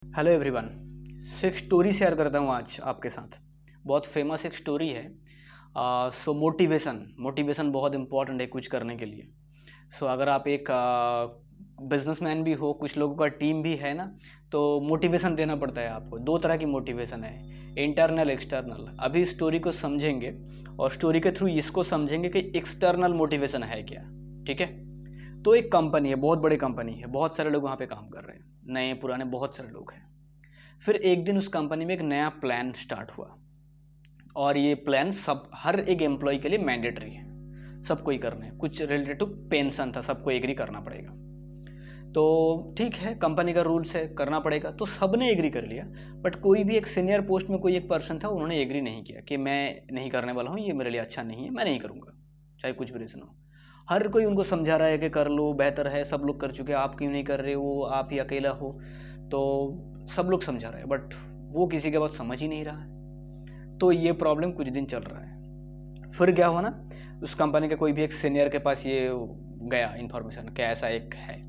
Hello everyone. एक story share करता हूँ आज आपके साथ। बहुत फेमस एक स्टोरी है। सो मोटिवेशन बहुत इंपॉर्टेंट है कुछ करने के लिए। अगर आप एक बिजनेसमैन भी हो, कुछ लोगों का टीम भी है ना, तो मोटिवेशन देना पड़ता है आपको। दो तरह की मोटिवेशन है, इंटरनल एक्सटर्नल। अभी स्टोरी को समझेंगे और स्टोरी के थ्रू इसको समझेंगे कि एक्सटर्नल मोटिवेशन है क्या। ठीक है। तो एक कंपनी है, बहुत बड़ी कंपनी है, बहुत सारे लोग वहाँ पे काम कर रहे हैं, नए पुराने बहुत सारे लोग हैं। फिर एक दिन उस कंपनी में एक नया प्लान स्टार्ट हुआ और ये प्लान हर एक एम्प्लॉय के लिए मैंडेटरी है, सबको ही करना है। कुछ रिलेटेड टू पेंशन था, सबको एग्री करना पड़ेगा। तो ठीक है, कंपनी का रूल्स है, करना पड़ेगा, तो सबने एग्री कर लिया। बट कोई भी एक सीनियर पोस्ट में कोई एक पर्सन था, उन्होंने एग्री नहीं किया कि मैं नहीं करने वाला हूँ, ये मेरे लिए अच्छा नहीं है, मैं नहीं करूँगा, चाहे कुछ भी रीज़न हो। हर कोई उनको समझा रहा है कि कर लो, बेहतर है, सब लोग कर चुके हैं, आप क्यों नहीं कर रहे हो, आप ही अकेला हो। तो सब लोग समझा रहे हैं, बट वो किसी के बात समझ ही नहीं रहा है। तो ये प्रॉब्लम कुछ दिन चल रहा है। फिर क्या हुआ ना, उस कंपनी के कोई भी एक सीनियर के पास ये गया इन्फॉर्मेशन कि ऐसा एक है।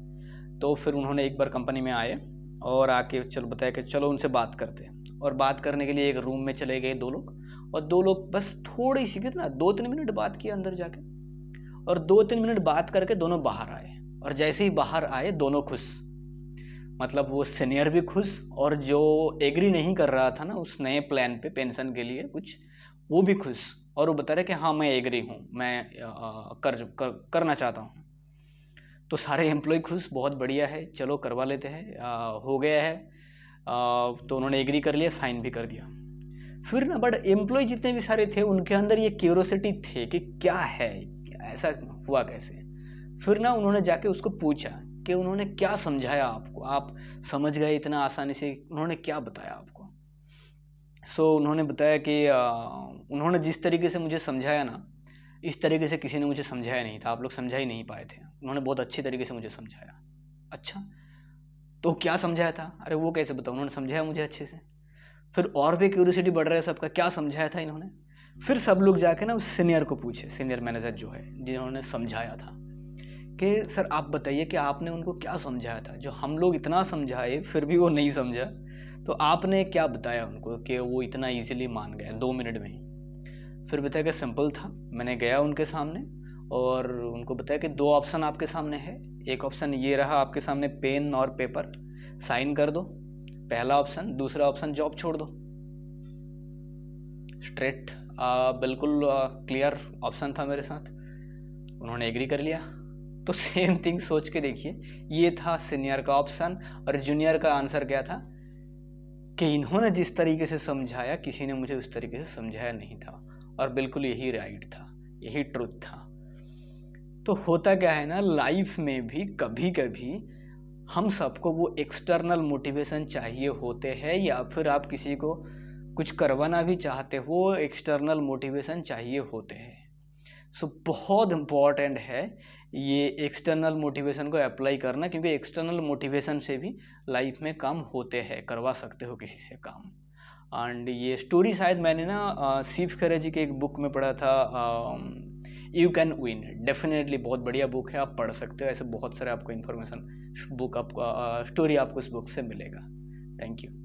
तो फिर उन्होंने एक बार कंपनी में आए और आके चलो बताया कि चलो उनसे बात करते हैं। और बात करने के लिए एक रूम में चले गए दो लोग, और दो लोग बस थोड़ी सी कितना 2-3 मिनट बात किया अंदर जाके, और 2-3 मिनट बात करके दोनों बाहर आए। और जैसे ही बाहर आए दोनों खुश, मतलब वो सीनियर भी खुश और जो एग्री नहीं कर रहा था ना उस नए प्लान पे पेंशन के लिए कुछ, वो भी खुश। और वो बता रहे कि हाँ मैं एग्री हूँ, मैं करना चाहता हूँ। तो सारे एम्प्लॉय खुश, बहुत बढ़िया है, चलो करवा लेते हैं, हो गया है। तो उन्होंने एग्री कर लिया, साइन भी कर दिया। फिर ना बट एम्प्लॉय जितने भी सारे थे उनके अंदर ये क्यूरोसिटी थे कि क्या है, ऐसा हुआ कैसे। फिर ना उन्होंने जाके उसको पूछा कि उन्होंने क्या समझाया आपको, आप समझ गए इतना आसानी से, उन्होंने क्या बताया आपको। उन्होंने बताया कि उन्होंने जिस तरीके से मुझे समझाया ना, इस तरीके से किसी ने मुझे समझाया नहीं था, आप लोग समझा ही नहीं पाए थे, उन्होंने बहुत अच्छी तरीके से मुझे समझाया। अच्छा, तो क्या समझाया था, अरे वो कैसे बताऊँ, उन्होंने समझाया मुझे अच्छे से। फिर और भी क्यूरियोसिटी बढ़ रहा है सबका, क्या समझाया था इन्होंने। फिर सब लोग जाके ना उस सीनियर को पूछे, सीनियर मैनेजर जो है जिन्होंने समझाया था, कि सर आप बताइए कि आपने उनको क्या समझाया था, जो हम लोग इतना समझाए फिर भी वो नहीं समझा, तो आपने क्या बताया उनको कि वो इतना इजीली मान गया 2 मिनट में ही। फिर बताया कि सिंपल था, मैंने गया उनके सामने और उनको बताया कि दो ऑप्शन आपके सामने है। एक ऑप्शन ये रहा आपके सामने, पेन और पेपर, साइन कर दो, पहला ऑप्शन। दूसरा ऑप्शन, जॉब छोड़ दो। स्ट्रेट, बिल्कुल क्लियर ऑप्शन था मेरे साथ, उन्होंने एग्री कर लिया। तो सेम थिंग सोच के देखिए, ये था सीनियर का ऑप्शन और जूनियर का आंसर क्या था कि इन्होंने जिस तरीके से समझाया किसी ने मुझे उस तरीके से समझाया नहीं था, और बिल्कुल यही राइट था, यही ट्रुथ था। तो होता क्या है ना, लाइफ में भी कभी कभी हम सबको वो एक्सटर्नल मोटिवेशन चाहिए होते हैं, या फिर आप किसी को कुछ करवाना भी चाहते हो, एक्सटर्नल मोटिवेशन चाहिए होते हैं। बहुत इम्पॉर्टेंट है ये एक्सटर्नल मोटिवेशन को अप्लाई करना, क्योंकि एक्सटर्नल मोटिवेशन से भी लाइफ में काम होते हैं, करवा सकते हो किसी से काम। एंड ये स्टोरी शायद मैंने ना स्टीव करे जी के एक बुक में पढ़ा था, यू कैन विन। डेफिनेटली बहुत बढ़िया बुक है, आप पढ़ सकते हो, ऐसे बहुत सारे आपको इन्फॉर्मेशन बुक आपको स्टोरी आपको इस बुक से मिलेगा। Thank you.